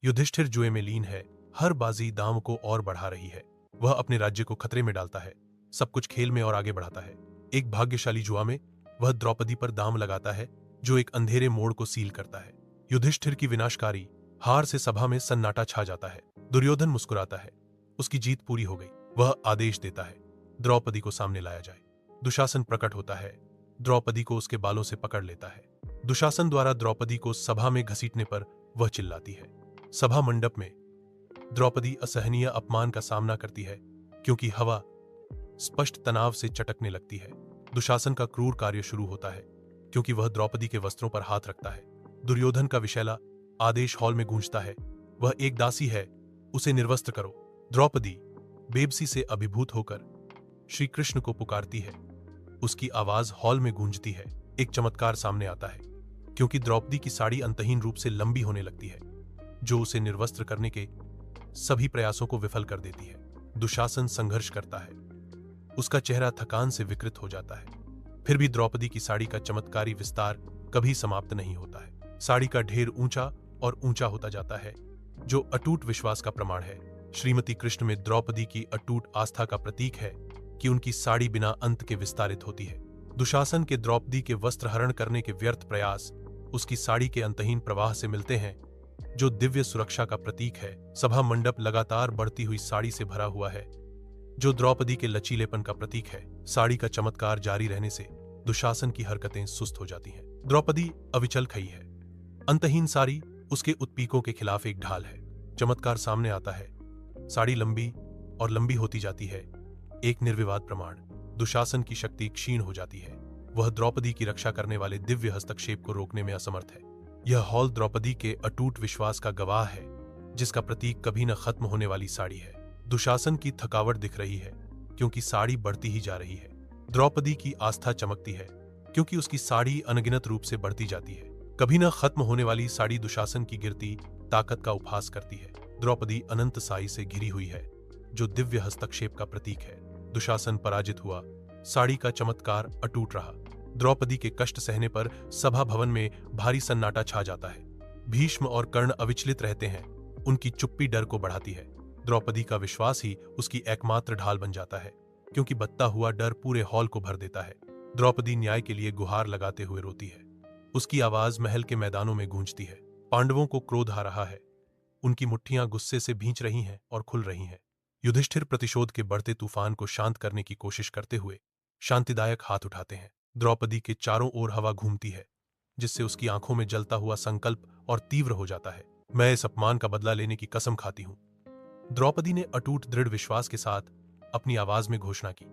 युधिष्ठिर जुए में लीन है, हर बाजी दाम को और बढ़ा रही है। वह अपने राज्य को खतरे में डालता है, सब कुछ खेल में और आगे बढ़ाता है। एक भाग्यशाली जुआ में वह द्रौपदी पर दाम लगाता है, जो एक अंधेरे मोड़ को सील करता है। युधिष्ठिर की विनाशकारी हार से सभा में सन्नाटा छा जाता है। दुर्योधन मुस्कुराता है, उसकी जीत पूरी हो गई। वह आदेश देता है, द्रौपदी को सामने लाया जाए। दुशासन प्रकट होता है, द्रौपदी को उसके बालों से पकड़ लेता है। दुशासन द्वारा द्रौपदी को सभा में घसीटने पर वह चिल्लाती है। सभा मंडप में द्रौपदी असहनीय अपमान का सामना करती है, क्योंकि हवा स्पष्ट तनाव से चटकने लगती है। दुशासन का क्रूर कार्य शुरू होता है, क्योंकि वह द्रौपदी के वस्त्रों पर हाथ रखता है। दुर्योधन का विषैला आदेश हॉल में गूंजता है। वह एक दासी है, उसे निर्वस्त्र करो। द्रौपदी बेबसी से अभिभूत होकर श्री कृष्ण को पुकारती है। उसकी आवाज हॉल में गूंजती है। एक चमत्कार सामने आता है, क्योंकि द्रौपदी की साड़ी अंतहीन रूप से लंबी होने लगती है, जो उसे निर्वस्त्र करने के सभी प्रयासों को विफल कर देती है। दुशासन संघर्ष करता है, उसका चेहरा थकान से विकृत हो जाता है। फिर भी द्रौपदी की साड़ी का चमत्कारी विस्तार कभी समाप्त नहीं होता है। साड़ी का ढेर ऊंचा और ऊंचा होता जाता है, जो अटूट विश्वास का प्रमाण है। श्रीमती कृष्ण में द्रौपदी की अटूट आस्था का प्रतीक है कि उनकी साड़ी बिना अंत के विस्तारित होती है। दुशासन के द्रौपदी के वस्त्र हरण करने के व्यर्थ प्रयास उसकी साड़ी के अंतहीन प्रवाह से मिलते हैं, जो दिव्य सुरक्षा का प्रतीक है। सभा मंडप लगातार बढ़ती हुई साड़ी से भरा हुआ है, जो द्रौपदी के लचीलेपन का प्रतीक है। साड़ी का चमत्कार जारी रहने से दुशासन की हरकतें सुस्त हो जाती हैं। द्रौपदी अविचल खड़ी है। अंतहीन साड़ी उसके उत्पीकों के खिलाफ एक ढाल है। चमत्कार सामने आता है, साड़ी लंबी और लंबी होती जाती है, एक निर्विवाद प्रमाण। दुशासन की शक्ति क्षीण हो जाती है। वह द्रौपदी की रक्षा करने वाले दिव्य हस्तक्षेप को रोकने में असमर्थ है। यह हॉल द्रौपदी के अटूट विश्वास का गवाह है, जिसका प्रतीक कभी न खत्म होने वाली साड़ी है। दुशासन की थकावट दिख रही है, क्योंकि साड़ी बढ़ती ही जा रही है। द्रौपदी की आस्था चमकती है, क्योंकि उसकी साड़ी अनगिनत रूप से बढ़ती जाती है। कभी न खत्म होने वाली साड़ी दुशासन की गिरती ताकत का उपहास करती है। द्रौपदी अनंत साई से घिरी हुई है, जो दिव्य हस्तक्षेप का प्रतीक है। दुशासन पराजित हुआ, साड़ी का चमत्कार अटूट रहा। द्रौपदी के कष्ट सहने पर सभा भवन में भारी सन्नाटा छा जाता है। भीष्म और कर्ण अविचलित रहते हैं, उनकी चुप्पी डर को बढ़ाती है। द्रौपदी का विश्वास ही उसकी एकमात्र ढाल बन जाता है, क्योंकि बदता हुआ डर पूरे हॉल को भर देता है। द्रौपदी न्याय के लिए गुहार लगाते हुए रोती है। उसकी आवाज महल के मैदानों में गूंजती है। पांडवों को क्रोध आ रहा है, उनकी मुट्ठियां गुस्से से भींच रही हैं और खुल रही हैं। युधिष्ठिर प्रतिशोध के बढ़ते तूफान को शांत करने की कोशिश करते हुए शांतिदायक हाथ उठाते हैं। द्रौपदी के चारों ओर हवा घूमती है, जिससे उसकी आंखों में जलता हुआ संकल्प और तीव्र हो जाता है। मैं इस अपमान का बदला लेने की कसम खाती हूं। द्रौपदी ने अटूट दृढ़ विश्वास के साथ अपनी आवाज में घोषणा की।